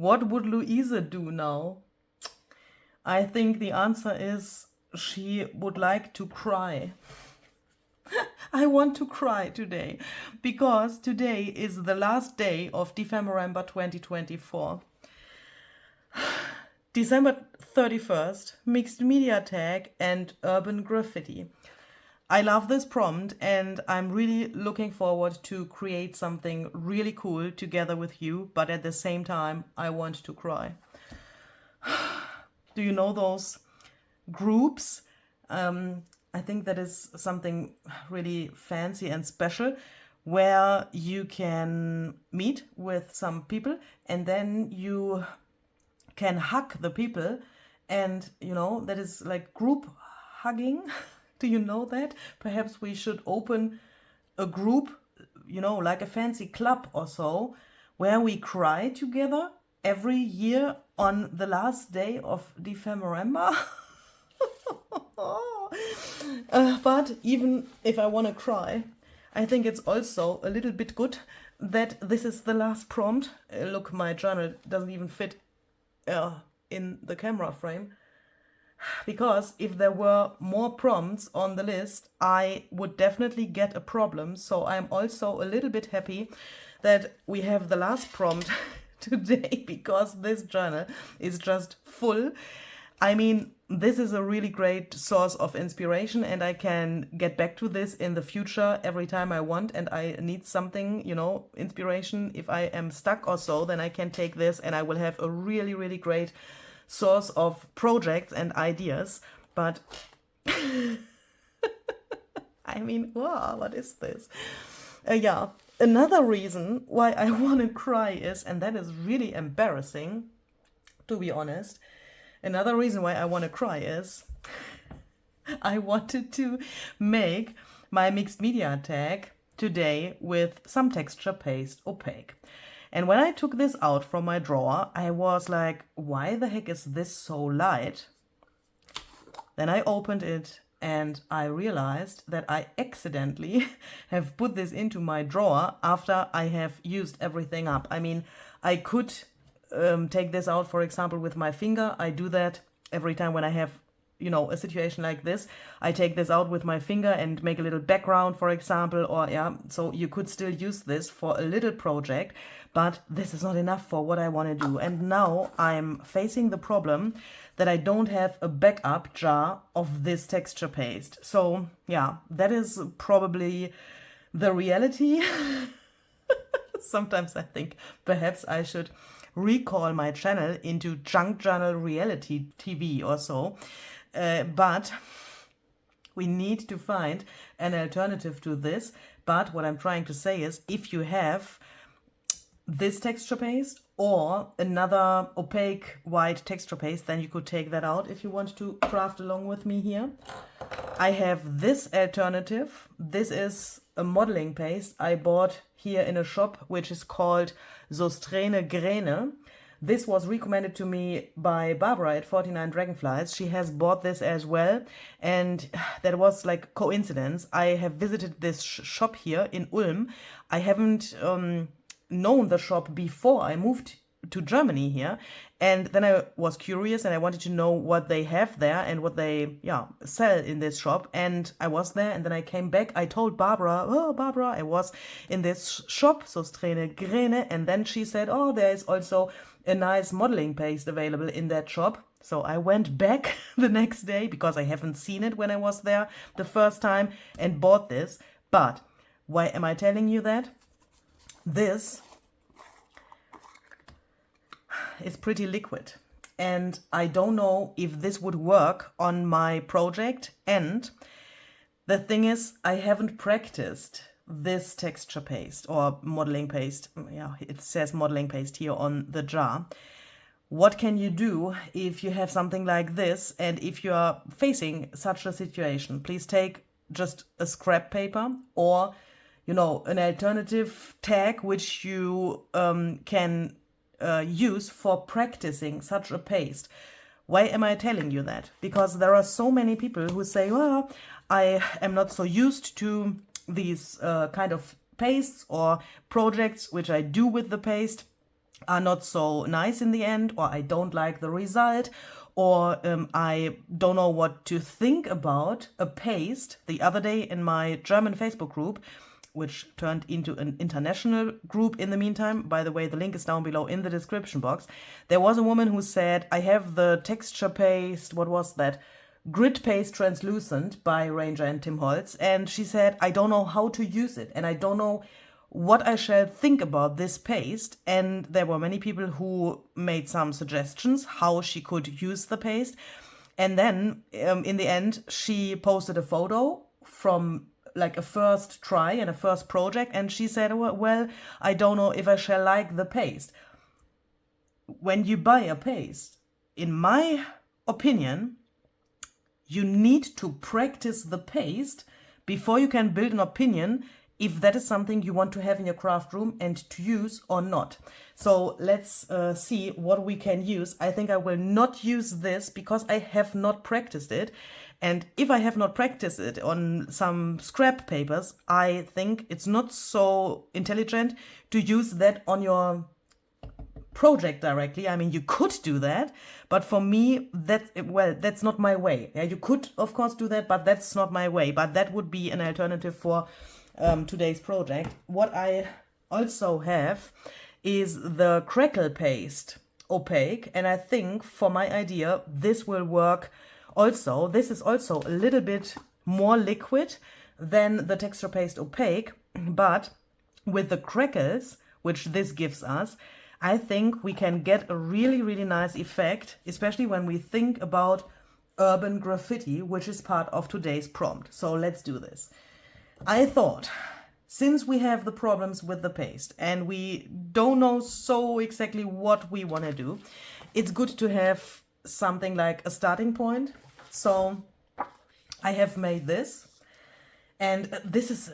What would Luise do now? I think the answer is she would like to cry. I want to cry today because today is the last day of Dephemerember 2024. December 31st, mixed media tag and urban graffiti. I love this prompt and I'm really looking forward to create something really cool together with you, but at the same time, I want to cry. Do you know those groups? I think that is something really fancy and special where you can meet with some people and then you can hug the people, and you know, that is like group hugging. Do you know that? Perhaps we should open a group, you know, like a fancy club or so, where we cry together every year on the last day of Dephemerember. But even if I want to cry, I think it's also a little bit good that this is the last prompt. Look, my journal doesn't even fit in the camera frame, because if there were more prompts on the list, I would definitely get a problem. So I'm also a little bit happy that we have the last prompt today, because this journal is just full. I mean, this is a really great source of inspiration and I can get back to this in the future every time I want, and I need something, you know, inspiration. If I am stuck or so, then I can take this and I will have a really, really great source of projects and ideas. But I mean, wow, what is this? Yeah, another reason why I want to cry is, and that is really embarrassing, to be honest. Another reason why I want to cry is I wanted to make my mixed media tag today with some texture paste opaque. And when I took this out from my drawer, I was like, why the heck is this so light? Then I opened it and I realized that I accidentally have put this into my drawer after I have used everything up. I mean, I could take this out, for example, with my finger. I do that every time when I have, you know, a situation like this. I take this out with my finger and make a little background, for example, or yeah, so you could still use this for a little project, but this is not enough for what I want to do. And now I'm facing the problem that I don't have a backup jar of this texture paste. So yeah, that is probably the reality. Sometimes I think perhaps I should recall my channel into Junk Journal Reality TV or so. But we need to find an alternative to this. But what I'm trying to say is, if you have this texture paste or another opaque white texture paste, then you could take that out if you want to craft along with me here. I have this alternative. This is a modeling paste I bought here in a shop, which is called Sostrene Grene. This was recommended to me by Barbara at 49 Dragonflies. She has bought this as well, and that was like coincidence. I have visited this shop here in Ulm. I haven't known the shop before I moved to Germany here, and then I was curious and I wanted to know what they have there and what they sell in this shop. And I was there, and then I came back. I told Barbara, oh Barbara, I was in this shop, Sostrene Grene, and then she said, oh, there is also a nice modeling paste available in that shop. So I went back the next day because I haven't seen it when I was there the first time, and bought this. But why am I telling you that? This is pretty liquid, and I don't know if this would work on my project. And the thing is, I haven't practiced this texture paste or modeling paste. Yeah, it says modeling paste here on the jar. What can you do if you have something like this and if you are facing such a situation? Please take just a scrap paper, or you know, an alternative tag which you can use for practicing such a paste. Why am I telling you that? Because there are so many people who say, well, I am not so used to these kind of pastes or projects which I do with the paste. are not so nice in the end, or I don't like the result, or I don't know what to think about a paste. The other day in my German Facebook group, which turned into an international group in the meantime, by the way, the link is down below in the description box, there was a woman who said, I have the texture paste, what was that? Grid Paste Translucent by Ranger and Tim Holtz, and she said, I don't know how to use it, and I don't know what I shall think about this paste. And there were many people who made some suggestions how she could use the paste. And then in the end, she posted a photo from like a first try and a first project. And she said, well, I don't know if I shall like the paste. When you buy a paste, in my opinion, you need to practice the paste before you can build an opinion if that is something you want to have in your craft room and to use or not. So let's see what we can use. I think I will not use this because I have not practiced it. And if I have not practiced it on some scrap papers, I think it's not so intelligent to use that on your project directly. I mean, you could do that, but for me, that's not my way. Yeah, you could, of course, do that, but that's not my way. But that would be an alternative for today's project. What I also have is the crackle paste opaque, and I think for my idea, this will work also. This is also a little bit more liquid than the texture paste opaque, but with the crackles, which this gives us, I think we can get a really, really nice effect, especially when we think about urban graffiti, which is part of today's prompt. So let's do this. I thought, since we have the problems with the paste and we don't know so exactly what we want to do, it's good to have something like a starting point. So I have made this, and this is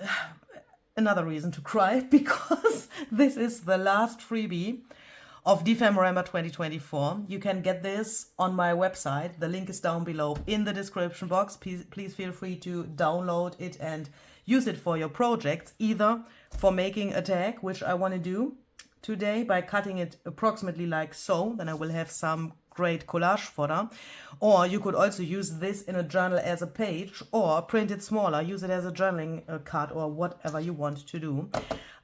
another reason to cry, because this is the last freebie of Dephemerember 2024. You can get this on my website. The link is down below in the description box. Please feel free to download it and use it for your projects, either for making a tag, which I want to do today by cutting it approximately like so. Then I will have some great collage fodder. Or you could also use this in a journal as a page, or print it smaller, use it as a journaling card, or whatever you want to do.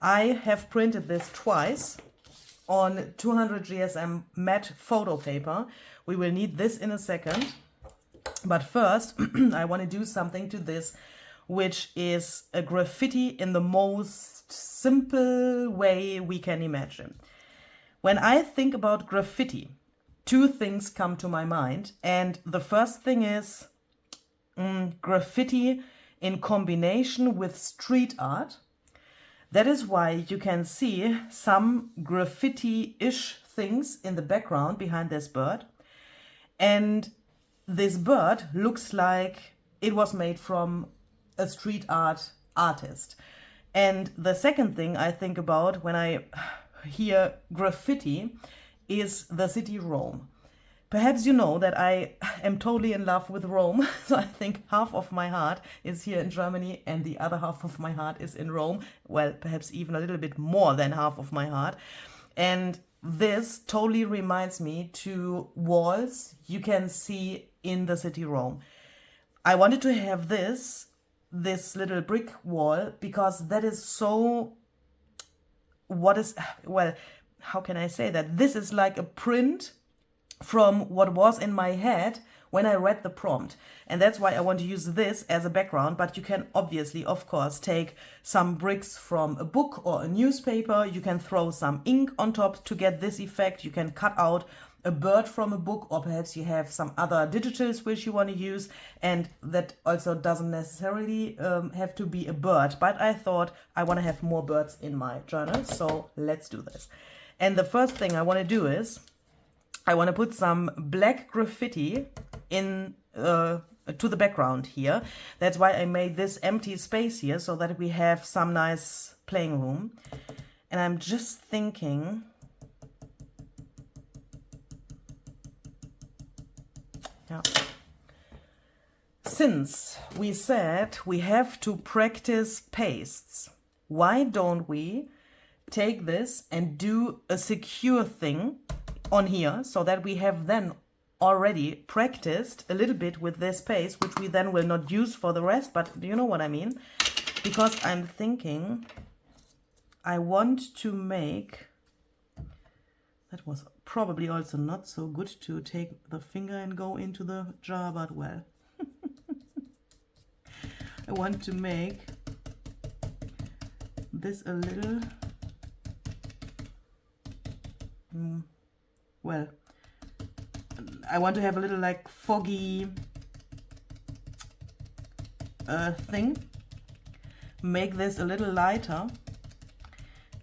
I have printed this twice on 200 GSM matte photo paper. We will need this in a second. But first, I want to do something to this, which is a graffiti in the most simple way we can imagine. When I think about graffiti, two things come to my mind. And the first thing is graffiti in combination with street art. That is why you can see some graffiti-ish things in the background behind this bird. And this bird looks like it was made from a street art artist. And the second thing I think about when I hear graffiti is the city Rome. Perhaps you know that I am totally in love with Rome. So I think half of my heart is here in Germany and the other half of my heart is in Rome. Well, perhaps even a little bit more than half of my heart. And this totally reminds me to walls you can see in the city Rome. I wanted to have this little brick wall because that is so, how can I say that? This is like a print from what was in my head when I read the prompt. And that's why I want to use this as a background, but you can obviously, of course, take some bricks from a book or a newspaper. You can throw some ink on top to get this effect. You can cut out a bird from a book, or perhaps you have some other digitals which you want to use, and that also doesn't necessarily have to be a bird. But I thought I want to have more birds in my journal, so let's do this. And the first thing I want to do is I want to put some black graffiti in to the background here. That's why I made this empty space here, so that we have some nice playing room. And I'm just thinking, yeah, since we said we have to practice pastes, why don't we take this and do a secure thing on here so that we have then already practiced a little bit with this paste, which we then will not use for the rest, but do you know what I mean? Because I'm thinking I want to make, that was probably also not so good to take the finger and go into the jar, but well. I want to make this a little, well, I want to have a little like foggy thing. Make this a little lighter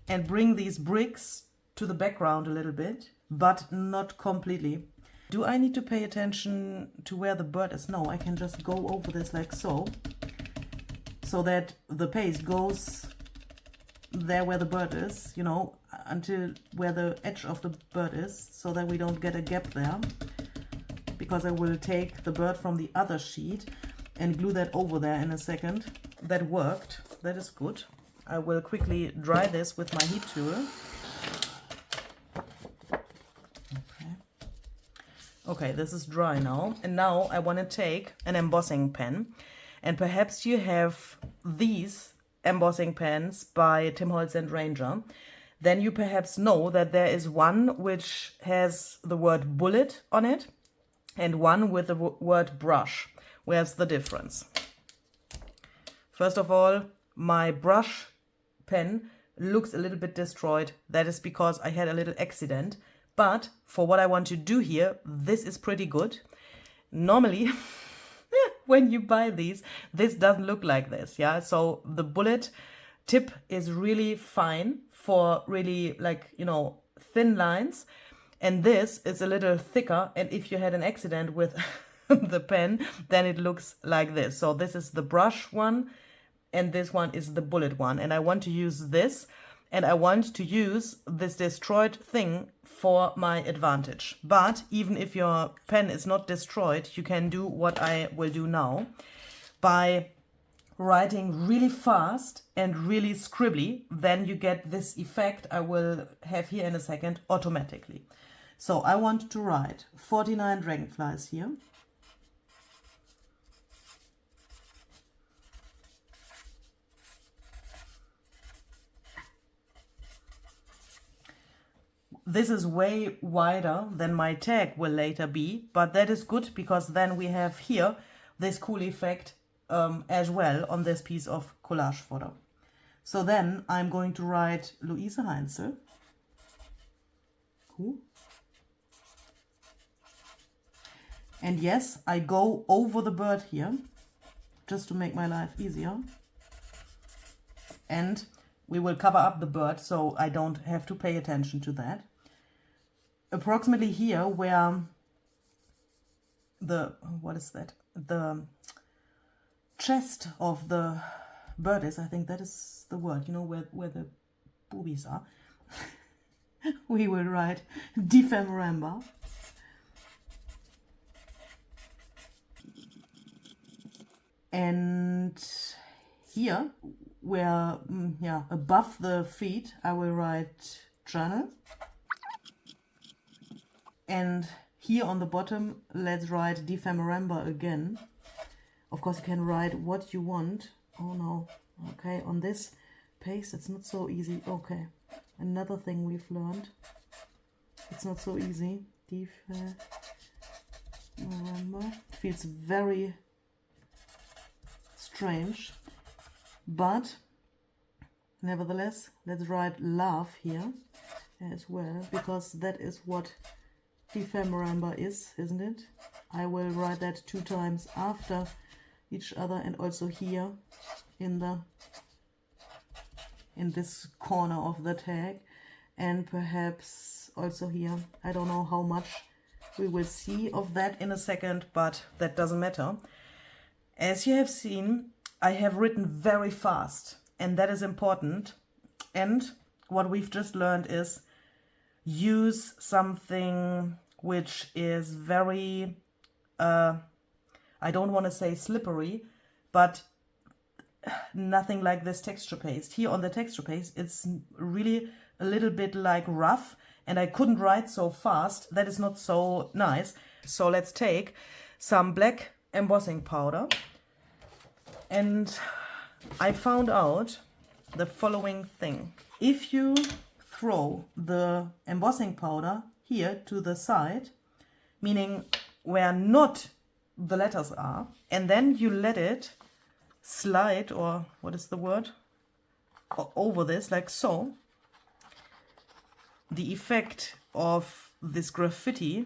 and bring these bricks to the background a little bit, but not completely. Do I need to pay attention to where the bird is? No, I can just go over this like so that the paste goes there where the bird is, you know, until where the edge of the bird is, so that we don't get a gap there, because I will take the bird from the other sheet and glue that over there in a second. That worked. That is good. I will quickly dry this with my heat tool. Okay, this is dry now. And now I want to take an embossing pen. And perhaps you have these embossing pens by Tim Holtz and Ranger. Then you perhaps know that there is one which has the word bullet on it and one with the word brush. Where's the difference? First of all, my brush pen looks a little bit destroyed. That is because I had a little accident. But for what I want to do here, this is pretty good. Normally, when you buy these, this doesn't look like this, yeah? So the bullet tip is really fine for really, like, you know, thin lines. And this is a little thicker. And if you had an accident with the pen, then it looks like this. So this is the brush one, and this one is the bullet one. And I want to use this, and I want to use this destroyed thing for my advantage. But even if your pen is not destroyed, you can do what I will do now by writing really fast and really scribbly. Then you get this effect I will have here in a second automatically. So I want to write 49 dragonflies here. This is way wider than my tag will later be, but that is good because then we have here this cool effect as well on this piece of collage photo. So then I'm going to write Luise Heinzl. Cool. And yes, I go over the bird here just to make my life easier. And we will cover up the bird so I don't have to pay attention to that. Approximately here where the, what is that? The chest of the bird is, I think that is the word, you know, where the boobies are. We will write Dephemerember. And here, where, yeah, above the feet, I will write journal. And here on the bottom, let's write Dephemerember again. Of course, you can write what you want. Oh no, okay, on this paste, it's not so easy. Okay, another thing we've learned. It's not so easy. Dephemerember. Feels very strange, but nevertheless, let's write love here as well, because that is what Dephemerember is, isn't it? I will write that 2 times after each other, and also here in this corner of the tag, and perhaps also here. I don't know how much we will see of that in a second, but that doesn't matter. As you have seen, I have written very fast, and that is important. And what we've just learned is use something which is very, I don't want to say slippery, but nothing like this texture paste. Here on the texture paste, it's really a little bit like rough, and I couldn't write so fast. That is not so nice. So let's take some black embossing powder, and I found out the following thing. If you throw the embossing powder here to the side, meaning where not the letters are, and then you let it slide, or what is the word, over this, like so, the effect of this graffiti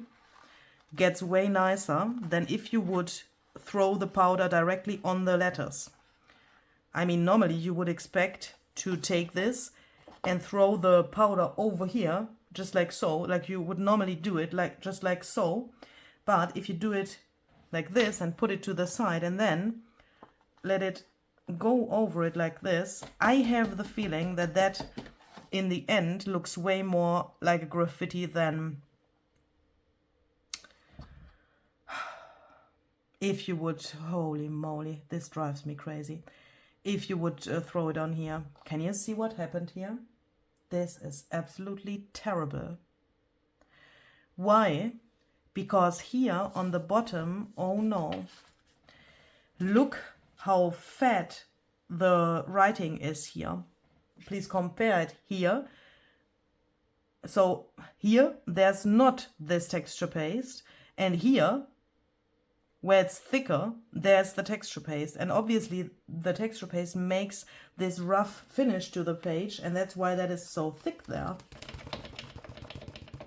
gets way nicer than if you would throw the powder directly on the letters. I mean, normally you would expect to take this and throw the powder over here, just like so, like you would normally do it, like just like so. But if you do it like this and put it to the side and then let it go over it like this, I have the feeling that that in the end looks way more like a graffiti than if you would, holy moly, this drives me crazy, if you would throw it on here. Can you see what happened here? This is absolutely terrible. Why? Because here on the bottom, oh no, look how fat the writing is here. Please compare it here. So here there's not this texture paste, and here where it's thicker there's the texture paste, and obviously the texture paste makes this rough finish to the page, and that's why that is so thick there.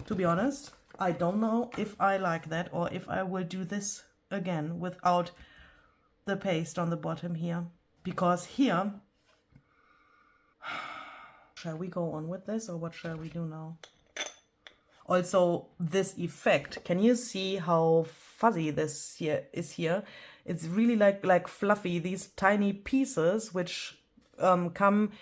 To be honest, I don't know if I like that or if I will do this again without the paste on the bottom here, because here, shall we go on with this or what shall we do now? Also, this effect, can you see how fuzzy this here is here? It's really like fluffy, these tiny pieces which come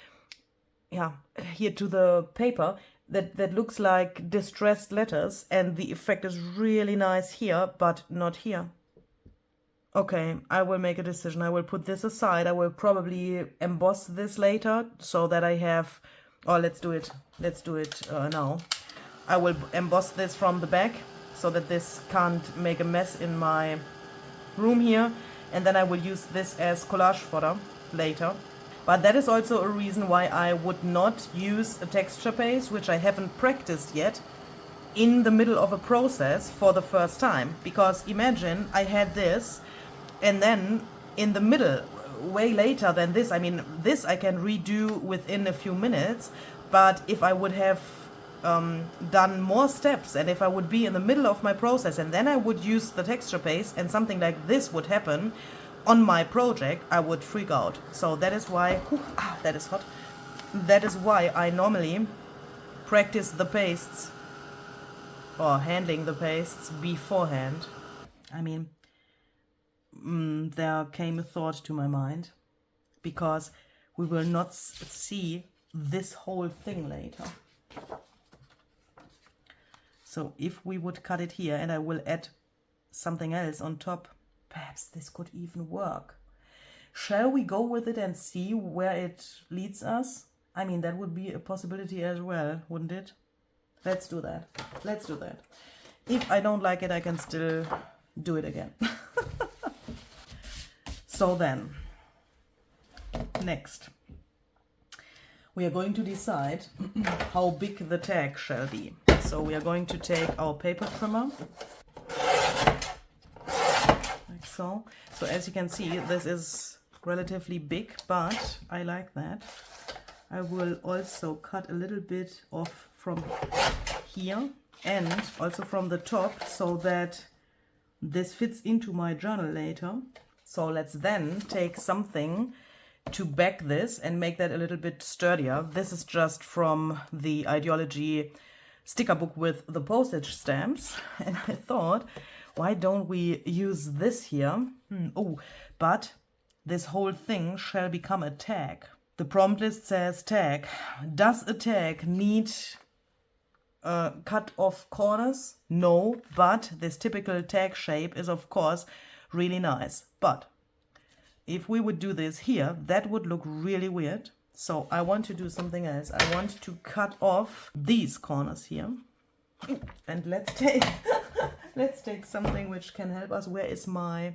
here to the paper that looks like distressed letters, and the effect is really nice here, but not here. Okay, I will make a decision. I will put this aside. I will probably emboss this later so that I have, oh, let's do it now. I will emboss this from the back so that this can't make a mess in my room here, and then I will use this as collage fodder later. But that is also a reason why I would not use a texture paste, which I haven't practiced yet, in the middle of a process for the first time. Because imagine I had this, and then in the middle, way later than this, I mean, this I can redo within a few minutes, but if I would have done more steps, and if I would be in the middle of my process and then I would use the texture paste and something like this would happen on my project, I would freak out. So that is why, that is hot. That is why I normally practice the pastes or handling the pastes beforehand. I mean, there came a thought to my mind, because we will not see this whole thing later. So if we would cut it here and I will add something else on top, perhaps this could even work. Shall we go with it and see where it leads us? I mean, that would be a possibility as well, wouldn't it? Let's do that. Let's do that. If I don't like it, I can still do it again. So then, next, we are going to decide how big the tag shall be. So we are going to take our paper trimmer, like so. So as you can see, this is relatively big, but I like that. I will also cut a little bit off from here and also from the top so that this fits into my journal later. So let's then take something to back this and make that a little bit sturdier. This is just from the Ideology sticker book with the postage stamps, and I thought, why don't we use this here? Oh, but this whole thing shall become a tag. The prompt list says tag. Does a tag need cut off corners? No, but this typical tag shape is of course really nice. But if we would do this here, that would look really weird. So I want to do something else. I want to cut off these corners here. And let's take let's take something which can help us. Where is my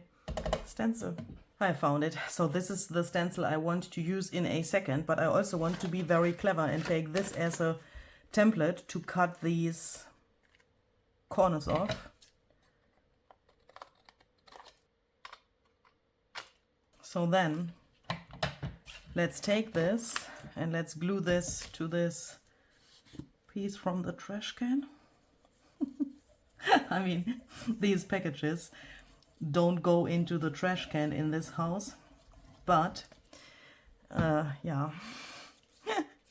stencil? I found it. So this is the stencil I want to use in a second, but I also want to be very clever and take this as a template to cut these corners off. So then let's take this and let's glue this to this piece from the trash can. I mean, these packages don't go into the trash can in this house, but yeah,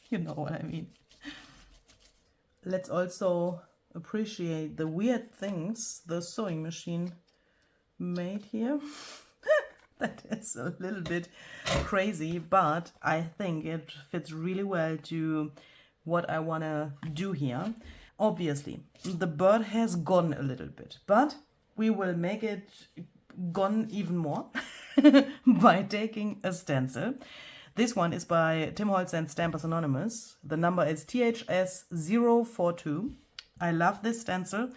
you know what I mean. Let's also appreciate the weird things the sewing machine made here. That is a little bit crazy, but I think it fits really well to what I want to do here. Obviously, the bird has gone a little bit, but we will make it gone even more by taking a stencil. This one is by Tim Holtz and Stampers Anonymous. The number is THS042. I love this stencil,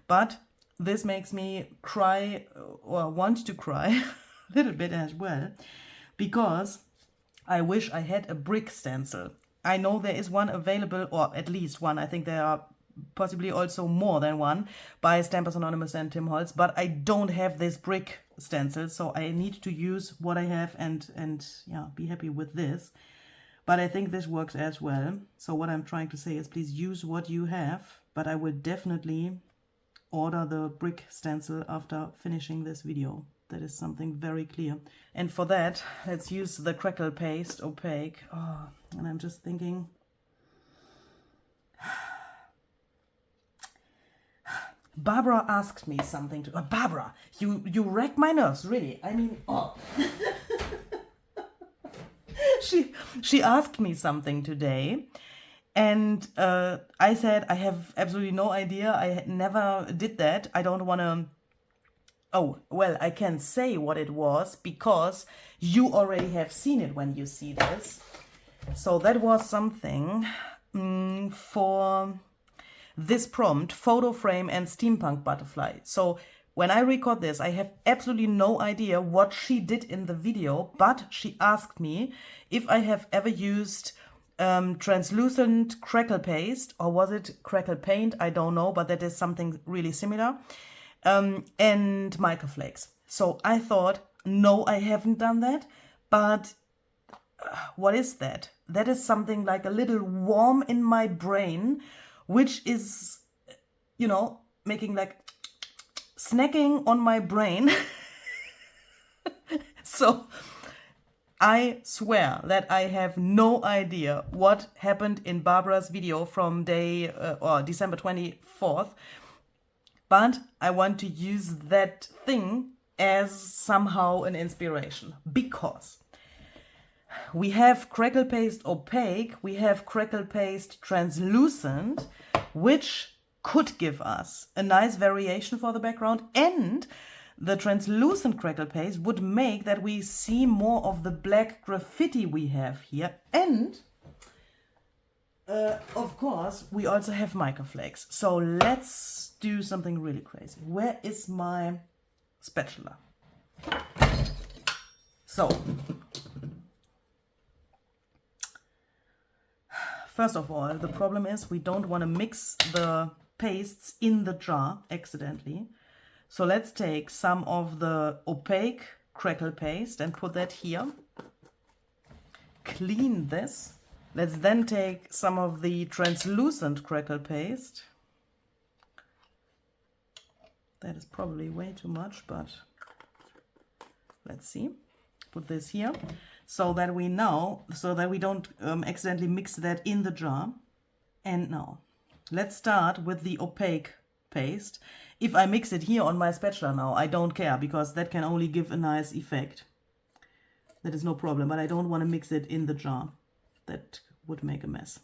but this makes me cry or want to cry a little bit as well, because I wish I had a brick stencil. I know there is one available, or at least one. I think there are possibly also more than one by Stampers Anonymous and Tim Holtz, but I don't have this brick stencil, so I need to use what I have and yeah, be happy with this. But I think this works as well. So what I'm trying to say is, please use what you have, but I will definitely order the brick stencil after finishing this video. That is something very clear. And for that, let's use the Crackle Paste Opaque. Oh, and I'm just thinking, Barbara asked me something to... Barbara, you wreck my nerves, really. I mean, oh. She asked me something today, and I said I have absolutely no idea. I never did that. I don't want to... Oh, well, I can say what it was because you already have seen it when you see this. So that was something for this prompt, photo frame and steampunk butterfly. So when I record this, I have absolutely no idea what she did in the video, but she asked me if I have ever used translucent crackle paste, or was it crackle paint? I don't know, but that is something really similar. And microflakes. So I thought, no, I haven't done that, but what is that? That is something like a little worm in my brain, which is, you know, making like snacking on my brain. So I swear that I have no idea what happened in Barbara's video from December 24th. But I want to use that thing as somehow an inspiration, because we have Crackle Paste Opaque, we have Crackle Paste Translucent, which could give us a nice variation for the background, and the translucent Crackle Paste would make that we see more of the black graffiti we have here. And of course, we also have microflakes. So let's do something really crazy. Where is my spatula? So, first of all, the problem is we don't want to mix the pastes in the jar accidentally. So let's take some of the opaque crackle paste and put that here. Clean this. Let's then take some of the translucent crackle paste. That is probably way too much, but let's see. Put this here so that we don't accidentally mix that in the jar. And now let's start with the opaque paste. If I mix it here on my spatula now, I don't care, because that can only give a nice effect. That is no problem, but I don't want to mix it in the jar. That would make a mess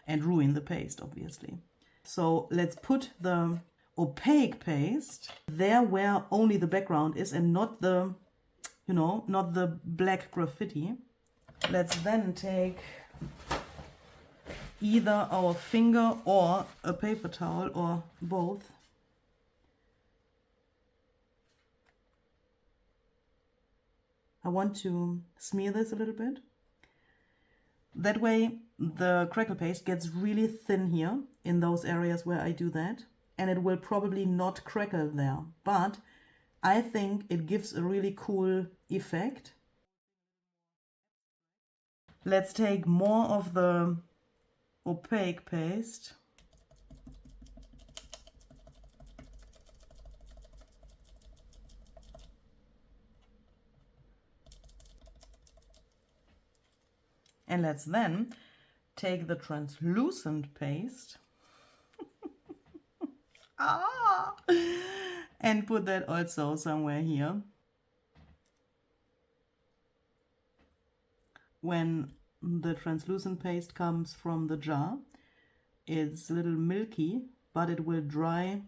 and ruin the paste, obviously. So let's put the opaque paste there where only the background is and not the you know, not the black graffiti. Let's then take either our finger or a paper towel or both. I want to smear this a little bit. That way the crackle paste gets really thin here in those areas where I do that, and it will probably not crackle there, but I think it gives a really cool effect. Let's take more of the opaque paste. And let's then take the translucent paste and put that also somewhere here. When the translucent paste comes from the jar, it's a little milky, but it will dry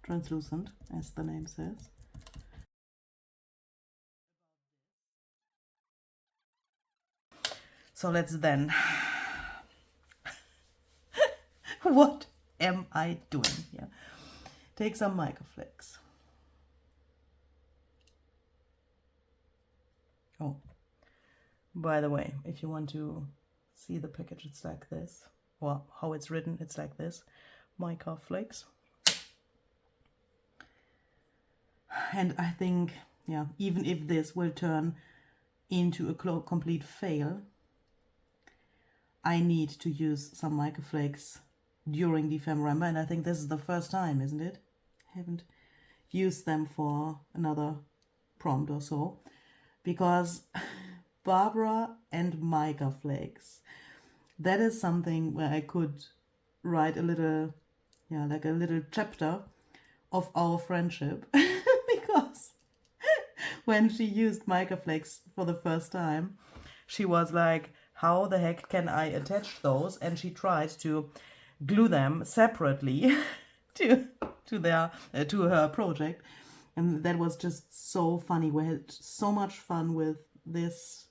translucent, as the name says. So let's then, what am I doing here? Take some mica flakes. Oh, by the way, if you want to see the package, it's like this, or how it's written, it's like this, mica flakes. And I think, yeah, even if this will turn into a complete fail, I need to use some mica flakes during Dephemerember, and I think this is the first time, isn't it? I haven't used them for another prompt or so, because Barbara and mica flakes, that is something where I could write a little, yeah, like a little chapter of our friendship, because when she used mica flakes for the first time, she was like, how the heck can I attach those? And she tried to glue them separately to her project, and that was just so funny. We had so much fun with this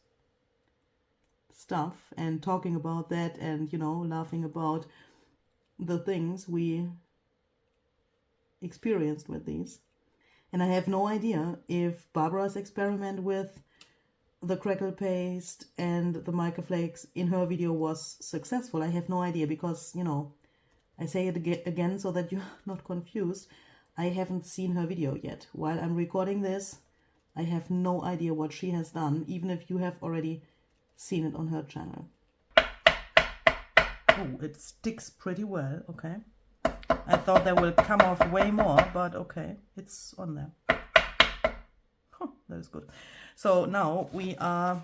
stuff and talking about that, and, you know, laughing about the things we experienced with these. And I have no idea if Barbara's experiment with the crackle paste and the mica flakes in her video was successful. I have no idea, because, you know, I say it again so that you're not confused. I haven't seen her video yet. While I'm recording this, I have no idea what she has done, even if you have already seen it on her channel. Oh, it sticks pretty well, okay. I thought that will come off way more, but okay, it's on there. Huh, that is good. So now we are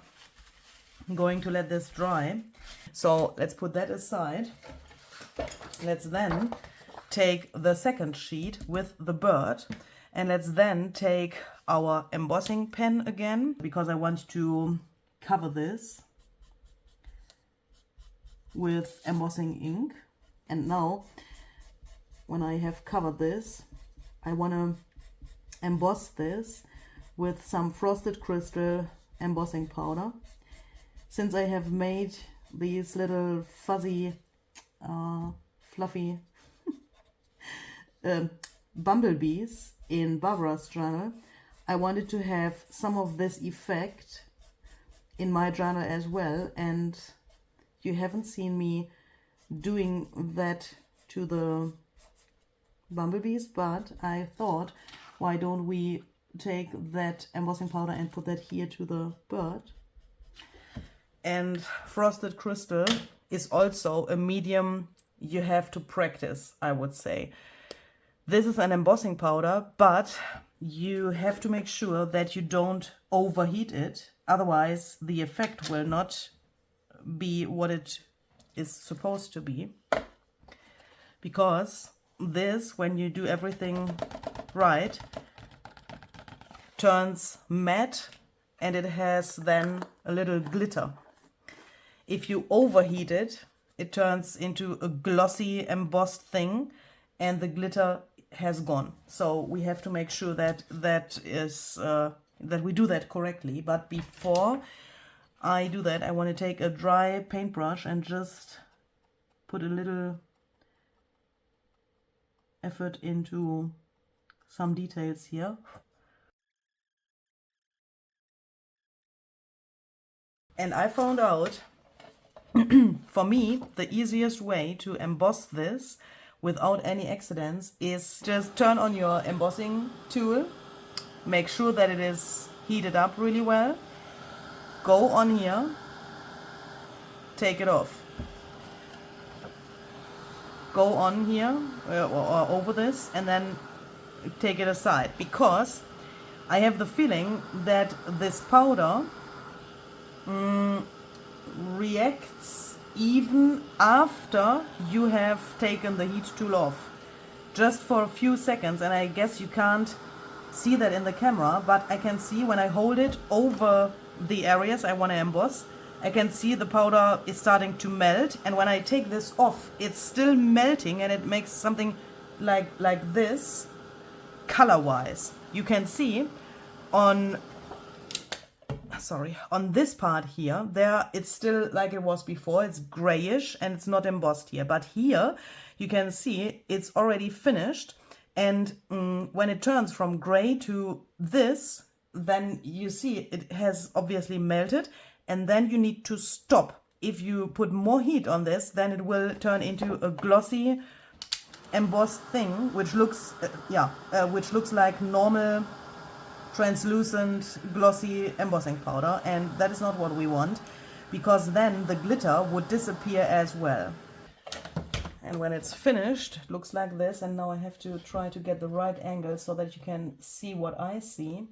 going to let this dry. So let's put that aside. Let's then take the second sheet with the bird, and let's then take our embossing pen again, because I want to cover this with embossing ink. And now, when I have covered this, I want to emboss this with some frosted crystal embossing powder. Since I have made these little fuzzy, fluffy bumblebees in Barbara's journal, I wanted to have some of this effect in my journal as well, and you haven't seen me doing that to the bumblebees, but I thought, why don't we take that embossing powder and put that here to the bird. And frosted crystal is also a medium you have to practice, I would say. This is an embossing powder, but you have to make sure that you don't overheat it, otherwise the effect will not be what it is supposed to be. Because this, when you do everything right, turns matte, and it has then a little glitter. If you overheat it, it turns into a glossy embossed thing, and the glitter has gone. So we have to make sure that that is that we do that correctly. But before I do that, I want to take a dry paintbrush and just put a little effort into some details here. And I found out, for me, the easiest way to emboss this without any accidents is just turn on your embossing tool, make sure that it is heated up really well, go on here, take it off, go on here or over this, and then take it aside, because I have the feeling that this powder reacts even after you have taken the heat tool off, just for a few seconds. And I guess you can't see that in the camera, but I can see when I hold it over the areas I want to emboss, I can see the powder is starting to melt, and when I take this off, it's still melting, and it makes something like this color-wise. You can see on this part here, there it's still like it was before, it's grayish and it's not embossed here, but here you can see it's already finished. And when it turns from gray to this, then you see it has obviously melted, and then you need to stop. If you put more heat on this, then it will turn into a glossy embossed thing, which looks like normal translucent glossy embossing powder, and that is not what we want, because then the glitter would disappear as well. And when it's finished, it looks like this. And now I have to try to get the right angle so that you can see what I see.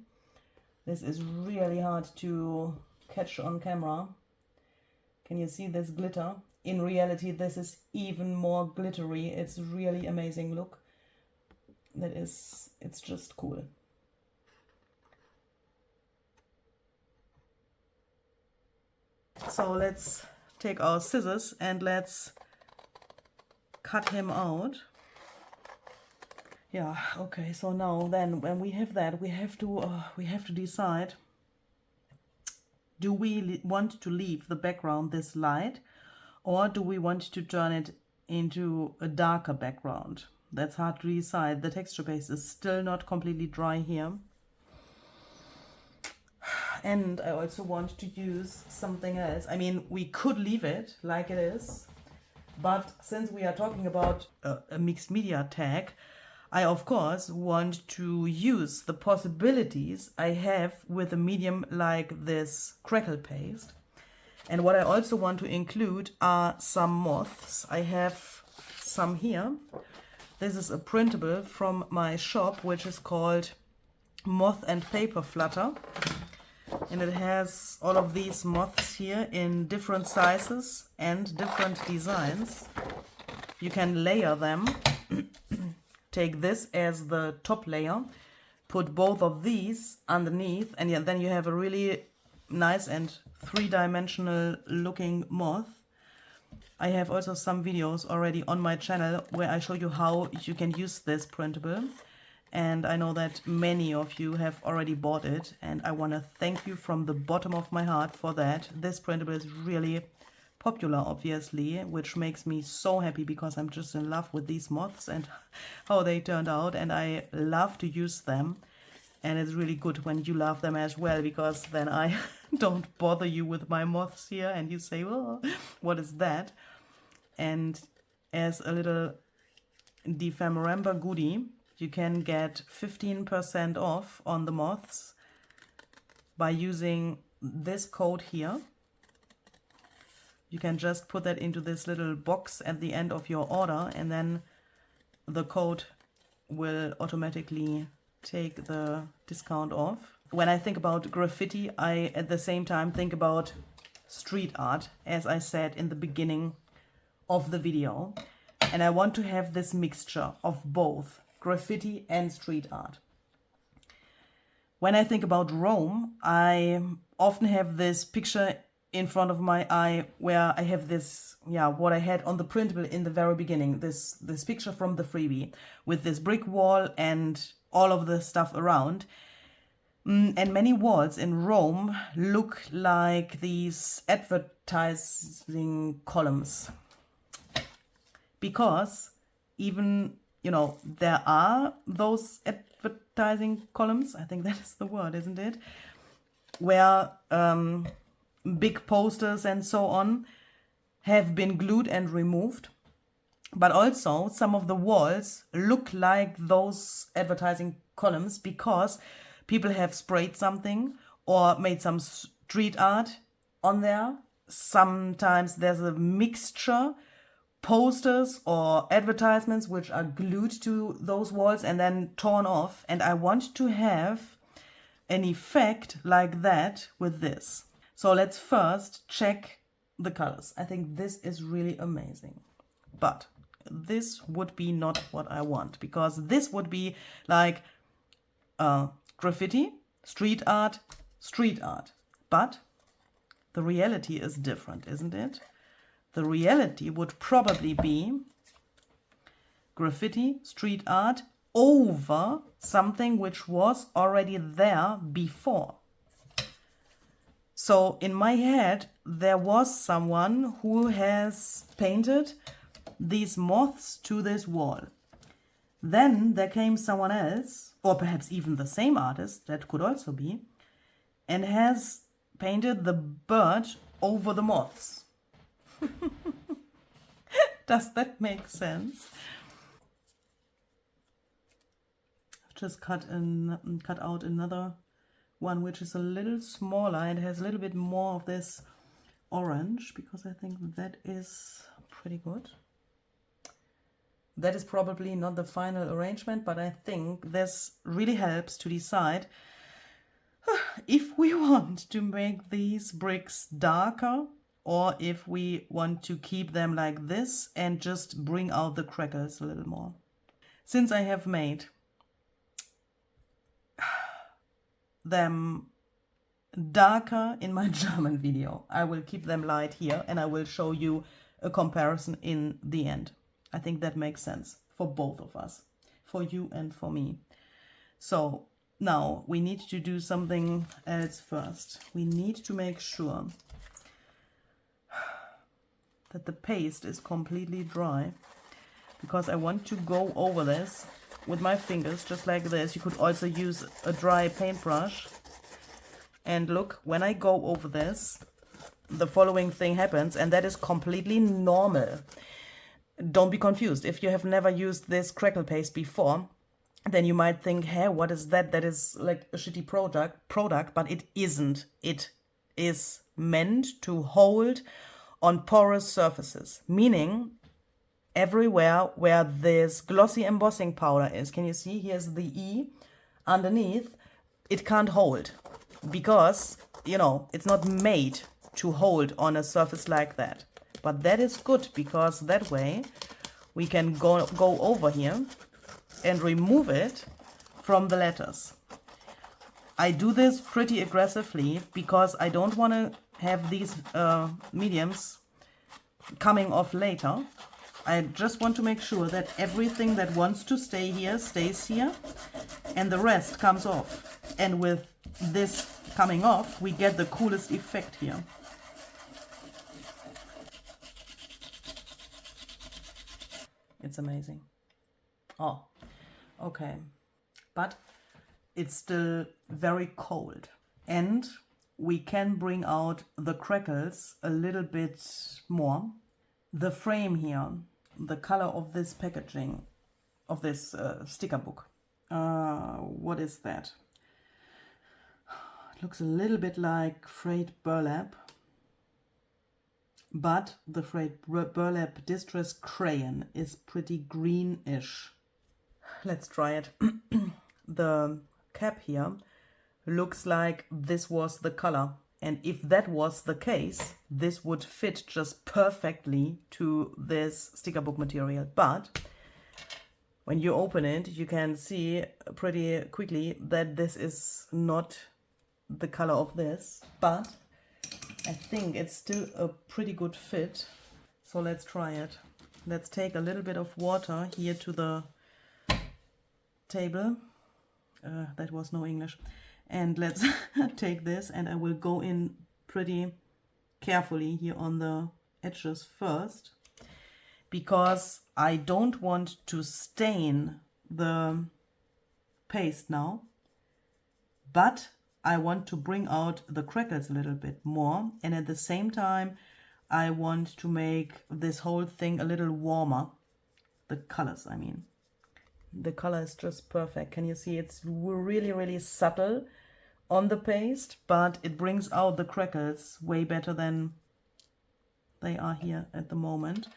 This is really hard to catch on camera. Can you see this glitter? In reality, this is even more glittery. It's really amazing. Look, it's just cool. So let's take our scissors and let's cut him out. Yeah, okay, so now then when we have that, we have to decide, do we want to leave the background this light, or do we want to turn it into a darker background? That's hard to decide. The texture base is still not completely dry here. And I also want to use something else. I mean, we could leave it like it is, but since we are talking about a mixed media tag, I of course want to use the possibilities I have with a medium like this crackle paste. And what I also want to include are some moths. I have some here. This is a printable from my shop, which is called Moth and Paper Flutter. And it has all of these moths here in different sizes and different designs. You can layer them. Take this as the top layer, put both of these underneath, and then you have a really nice and three-dimensional looking moth. I have also some videos already on my channel where I show you how you can use this printable. And I know that many of you have already bought it, and I want to thank you from the bottom of my heart for that. This printable is really popular, obviously, which makes me so happy, because I'm just in love with these moths and how they turned out, and I love to use them. And it's really good when you love them as well, because then I don't bother you with my moths here and you say, well, what is that? And as a little Dephemerember goodie, you can get 15% off on the moths by using this code here. You can just put that into this little box at the end of your order, and then the code will automatically take the discount off. When I think about graffiti, I at the same time think about street art, as I said in the beginning of the video. And I want to have this mixture of both graffiti and street art. When I think about Rome, I often have this picture in front of my eye where I have this, what I had on the printable in the very beginning, this picture from the freebie with this brick wall and all of the stuff around. And many walls in Rome look like these advertising columns. Because even, you know, there are those advertising columns, I think that is the word, isn't it? Where big posters and so on have been glued and removed. But also some of the walls look like those advertising columns because people have sprayed something or made some street art on there. Sometimes there's a mixture, posters or advertisements which are glued to those walls and then torn off. And I want to have an effect like that with this. So let's first check the colors. I think this is really amazing. But this would be not what I want, because this would be like graffiti, street art. But the reality is different, isn't it? The reality would probably be graffiti, street art over something which was already there before. So in my head, there was someone who has painted these moths to this wall. Then there came someone else, or perhaps even the same artist, that could also be, and has painted the bird over the moths. Does that make sense? I've just cut out another one which is a little smaller and has a little bit more of this orange, because I think that is pretty good. That is probably not the final arrangement, but I think this really helps to decide if we want to make these bricks darker or if we want to keep them like this and just bring out the crackles a little more. Since I have made them darker in my German video, I will keep them light here and I will show you a comparison in the end. I think that makes sense for both of us, for you and for me. So now we need to do something else first. We need to make sure that the paste is completely dry, because I want to go over this with my fingers just like this. You could also use a dry paintbrush. And look, when I go over this, the following thing happens, and that is completely normal. Don't be confused. If you have never used this crackle paste before, then you might think, hey, what is that? That is like a shitty product, but it isn't. It is meant to hold on porous surfaces, meaning everywhere where this glossy embossing powder is. Can you see? Here's the E underneath. It can't hold because, you know, it's not made to hold on a surface like that. But that is good, because that way we can go over here and remove it from the letters. I do this pretty aggressively because I don't want to have these mediums coming off later. I just want to make sure that everything that wants to stay here stays here and the rest comes off. And with this coming off, we get the coolest effect here. It's amazing. Oh, okay. But it's still very cold. And we can bring out the crackles a little bit more. The frame here, the color of this packaging, of this sticker book. What is that? It looks a little bit like frayed burlap. But the frayed burlap distress crayon is pretty greenish. Let's try it. The cap here looks like this was the color. And if that was the case, this would fit just perfectly to this sticker book material. But when you open it, you can see pretty quickly that this is not the color of this. But I think it's still a pretty good fit. So let's try it. Let's take a little bit of water here to the table. That was no English. And let's take this, and I will go in pretty carefully here on the edges first, because I don't want to stain the paste now, but I want to bring out the crackles a little bit more, and at the same time I want to make this whole thing a little warmer. The colors, I mean. The color is just perfect. Can you see? It's really, really subtle on the paste, but it brings out the crackles way better than they are here at the moment.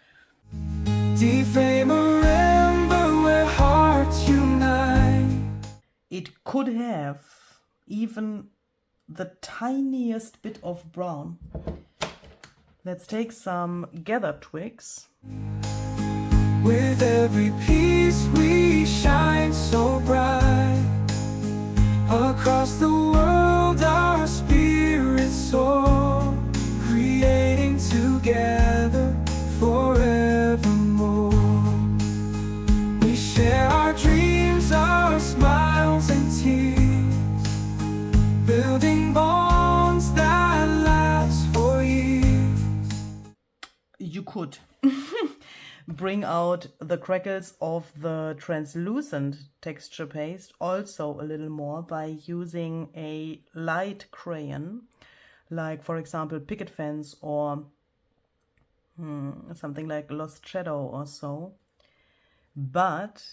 Dephemerember, where hearts unite. It could have even the tiniest bit of brown. Let's take some gather twigs. With every piece we shine so bright. Across the world our spirits soar, creating together forevermore. We share our dreams, our smiles and tears, building bonds that last for years. You could bring out the crackles of the translucent texture paste also a little more by using a light crayon, like for example Picket Fence or something like Lost Shadow or so. But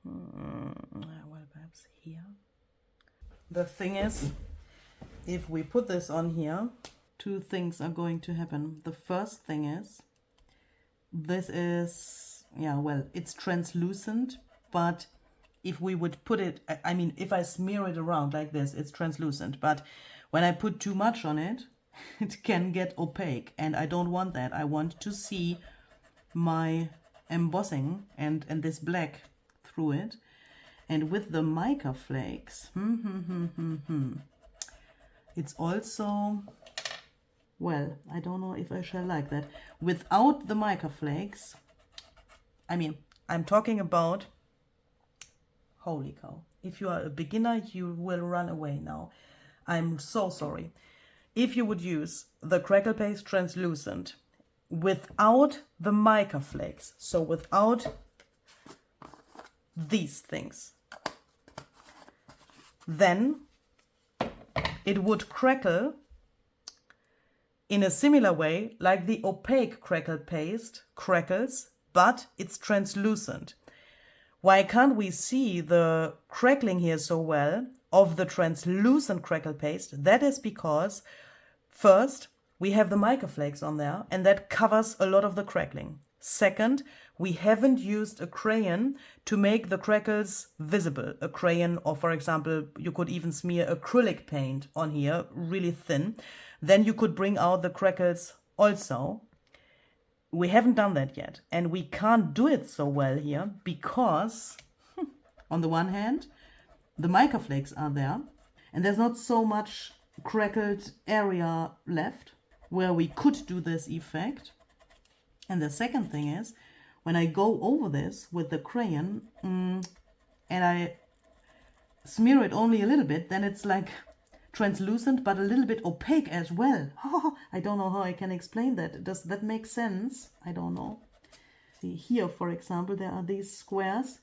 well, perhaps here. The thing is, if we put this on here, two things are going to happen. The first thing is, this is, yeah, well, it's translucent, but if we would put it, I mean, if I smear it around like this, it's translucent, but when I put too much on it, it can get opaque, and I don't want that. I want to see my embossing and this black through it. And with the mica flakes, it's also, well, I don't know if I shall like that. Without the mica flakes, I mean, I'm talking about, holy cow, if you are a beginner, you will run away now. I'm so sorry. If you would use the crackle paste translucent without the mica flakes, so without these things, then it would crackle in a similar way like the opaque crackle paste crackles, but it's translucent. Why can't we see the crackling here so well of the translucent crackle paste? That is because first, we have the mica flakes on there, and that covers a lot of the crackling. Second, we haven't used a crayon to make the crackles visible. A crayon, or for example, you could even smear acrylic paint on here, really thin. Then you could bring out the crackles also. We haven't done that yet, and we can't do it so well here because, on the one hand, the mica flakes are there, and there's not so much crackled area left where we could do this effect. And the second thing is, when I go over this with the crayon and I smear it only a little bit, then it's like translucent but a little bit opaque as well. I don't know how I can explain that. Does that make sense? I don't know. See here, for example, there are these squares,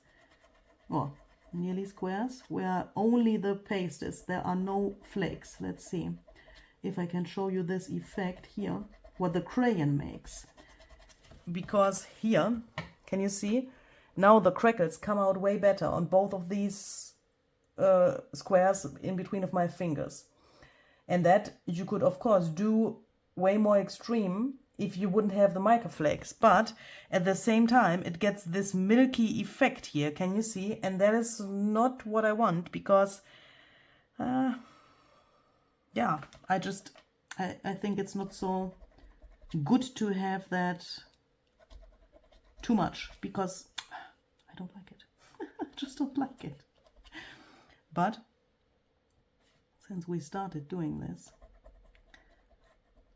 or nearly squares, where only the paste is. There are no flakes. Let's see if I can show you this effect here, what the crayon makes. Because here, can you see? Now the crackles come out way better on both of these squares in between of my fingers. And that you could, of course, do way more extreme if you wouldn't have the mica flakes. But at the same time, it gets this milky effect here, can you see? And that is not what I want, because, yeah, I think it's not so good to have that too much, because I don't like it. I just don't like it. But since we started doing this,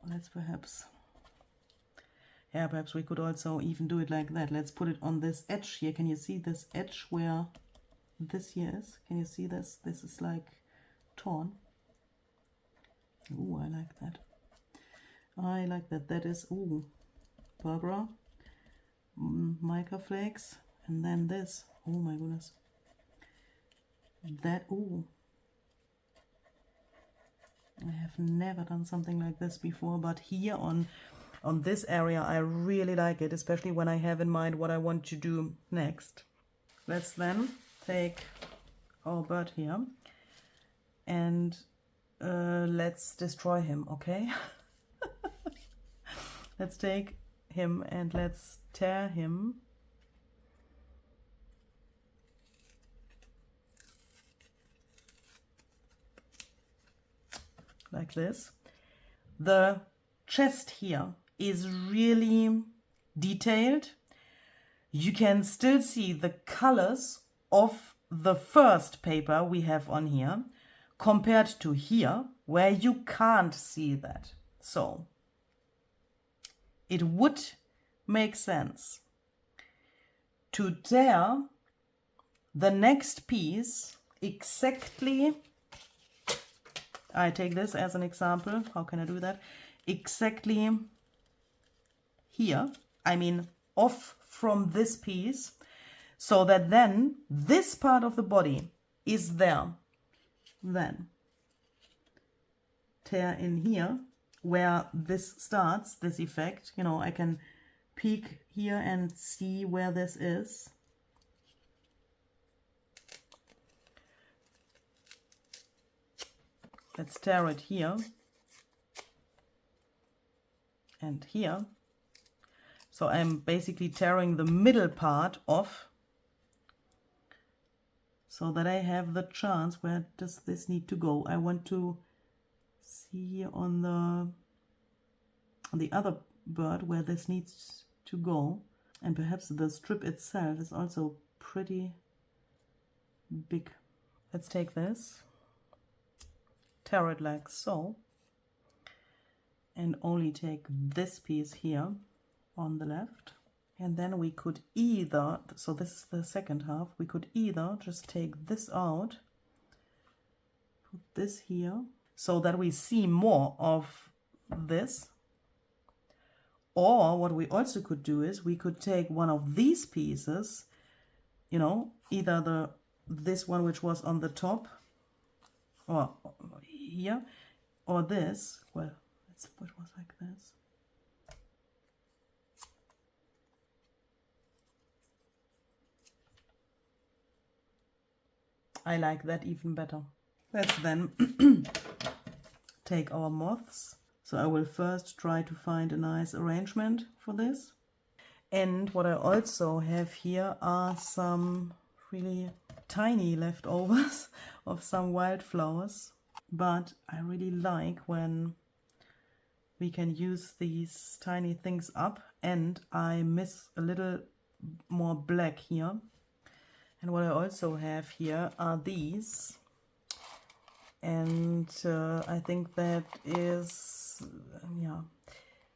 let's perhaps we could also even do it like that. Let's put it on this edge here. Can you see this edge where this here is? Can you see this? This is like torn. Ooh, I like that. I like that. That is, ooh, Barbara, mica flakes, and then this. Oh my goodness. That, ooh. I have never done something like this before, but here on this area I really like it, especially when I have in mind what I want to do next. Let's then take our bird here and let's destroy him, okay? Let's take him and let's tear him. Like this. The chest here is really detailed. You can still see the colors of the first paper we have on here compared to here, where you can't see that. So it would make sense to tear the next piece exactly. I take this as an example. How can I do that? Exactly here. I mean, off from this piece, so that then this part of the body is there. Then tear in here where this starts, this effect. You know, I can peek here and see where this is. Let's tear it here and here. So I'm basically tearing the middle part off so that I have the chance. Where does this need to go? I want to see on the other bird where this needs to go. And perhaps the strip itself is also pretty big. Let's take this, tear it like so, and only take this piece here on the left. And then we could either, so this is the second half, we could either just take this out, put this here, so that we see more of this. Or what we also could do is we could take one of these pieces, you know, either this one which was on the top, or here, or this. Well, it was like this. I like that even better. Let's then take our moths. So I will first try to find a nice arrangement for this. And what I also have here are some really tiny leftovers of some wildflowers. But I really like when we can use these tiny things up, and I miss a little more black here. And what I also have here are these. And I think that is, yeah,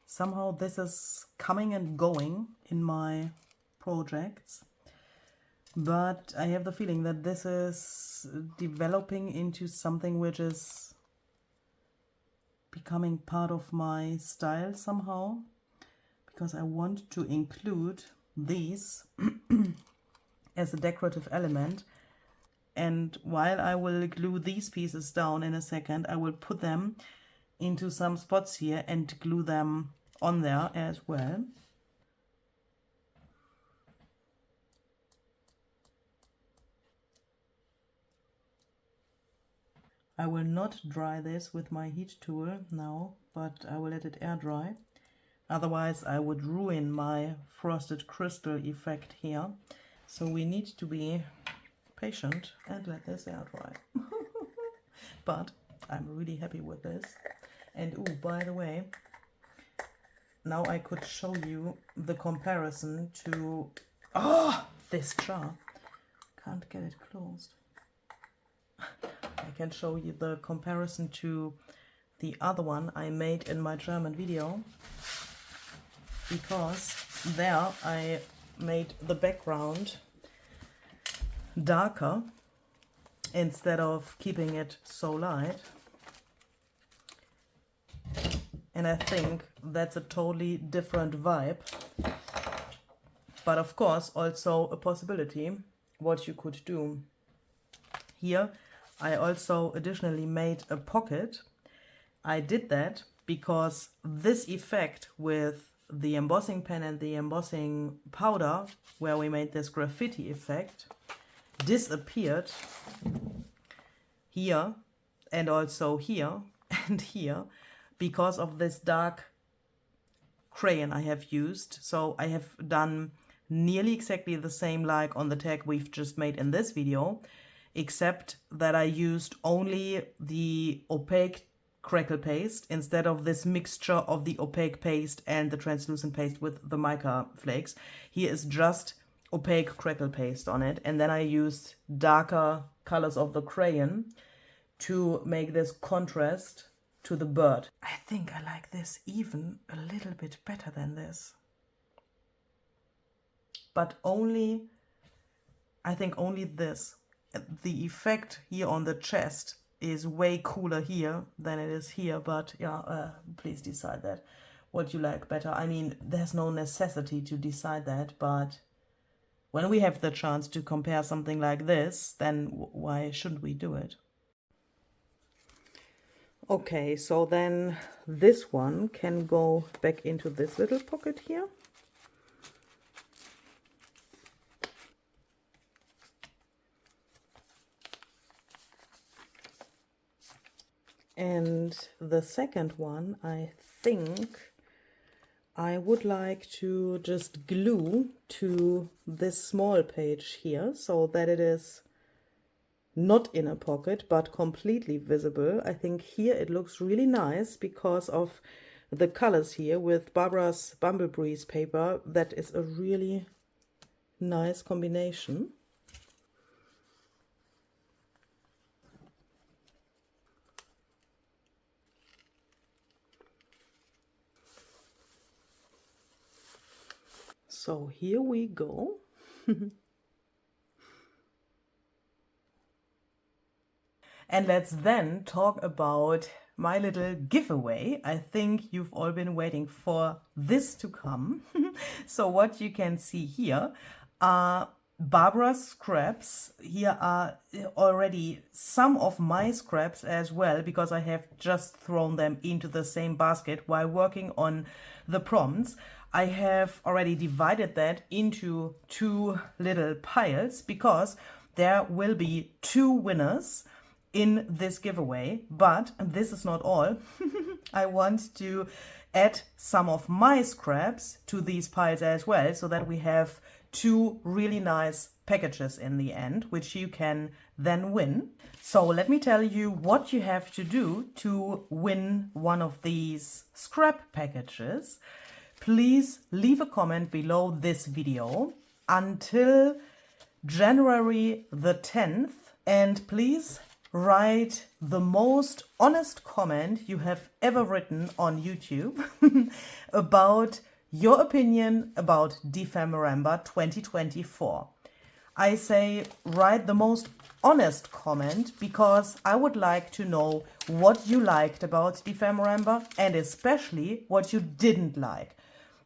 somehow this is coming and going in my projects. But I have the feeling that this is developing into something which is becoming part of my style somehow, because I want to include these as a decorative element. And while I will glue these pieces down in a second, I will put them into some spots here and glue them on there as well. I will not dry this with my heat tool now, but I will let it air dry. Otherwise I would ruin my frosted crystal effect here. So we need to be patient and let this air dry. But I'm really happy with this. And oh, by the way, now I could show you the comparison to this jar. Can't get it closed. I can show you the comparison to the other one I made in my German video, because there I made the background darker instead of keeping it so light. And I think that's a totally different vibe. But of course, also a possibility what you could do. Here, I also additionally made a pocket. I did that because this effect with the embossing pen and the embossing powder, where we made this graffiti effect, disappeared here and also here and here because of this dark crayon I have used. So I have done nearly exactly the same like on the tag we've just made in this video, except that I used only the opaque crackle paste instead of this mixture of the opaque paste and the translucent paste with the mica flakes. Here is just opaque crackle paste on it, and then I used darker colors of the crayon to make this contrast to the bird. I think I like this even a little bit better than this. But only, I think only this. The effect here on the chest is way cooler here than it is here, but yeah, please decide that, what you like better. I mean, there's no necessity to decide that, but when we have the chance to compare something like this, then why shouldn't we do it? Okay, so then this one can go back into this little pocket here. And the second one, I think I would like to just glue to this small page here so that it is not in a pocket but completely visible. I think here it looks really nice because of the colors here with Barbara's Bumblebees paper. That is a really nice combination. So here we go. And let's then talk about my little giveaway. I think you've all been waiting for this to come. So what you can see here are Barbara's scraps. Here are already some of my scraps as well, because I have just thrown them into the same basket while working on the prompts. I have already divided that into two little piles because there will be two winners in this giveaway, but this is not all. I want to add some of my scraps to these piles as well, so that we have two really nice packages in the end, which you can then win. So let me tell you what you have to do to win one of these scrap packages. Please leave a comment below this video until January the 10th, and please write the most honest comment you have ever written on YouTube about your opinion about Dephemerember 2024. I say write the most honest comment because I would like to know what you liked about Dephemerember and especially what you didn't like.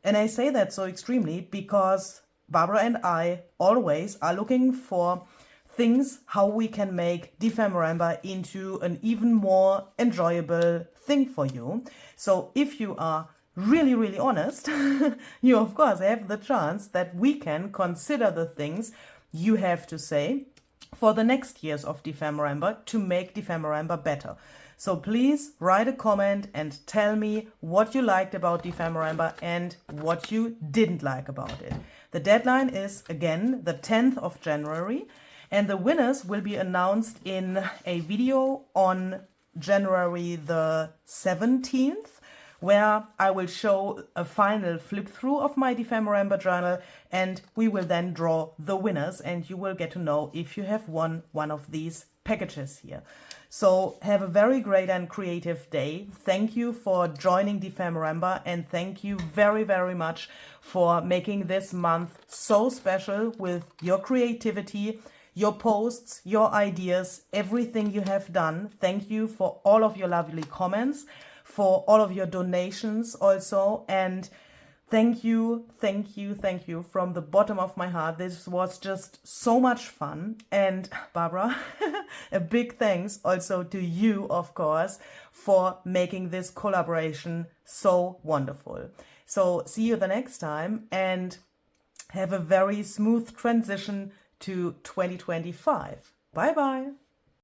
And I say that so extremely because Barbara and I always are looking for things how we can make Dephemerember into an even more enjoyable thing for you. So if you are really, really honest, you of course have the chance that we can consider the things you have to say for the next years of Dephemerember to make Dephemerember better. So please write a comment and tell me what you liked about Dephemerember and what you didn't like about it. The deadline is again the 10th of January. And the winners will be announced in a video on January the 17th, where I will show a final flip through of my Dephemerember journal, and we will then draw the winners, and you will get to know if you have won one of these packages here. So have a very great and creative day. Thank you for joining Dephemerember, and thank you very, very much for making this month so special with your creativity, your posts, your ideas, everything you have done. Thank you for all of your lovely comments, for all of your donations also, and thank you from the bottom of my heart. This was just so much fun. And Barbara, a big thanks also to you, of course, for making this collaboration so wonderful. So see you the next time, and have a very smooth transition to 2025. Bye bye.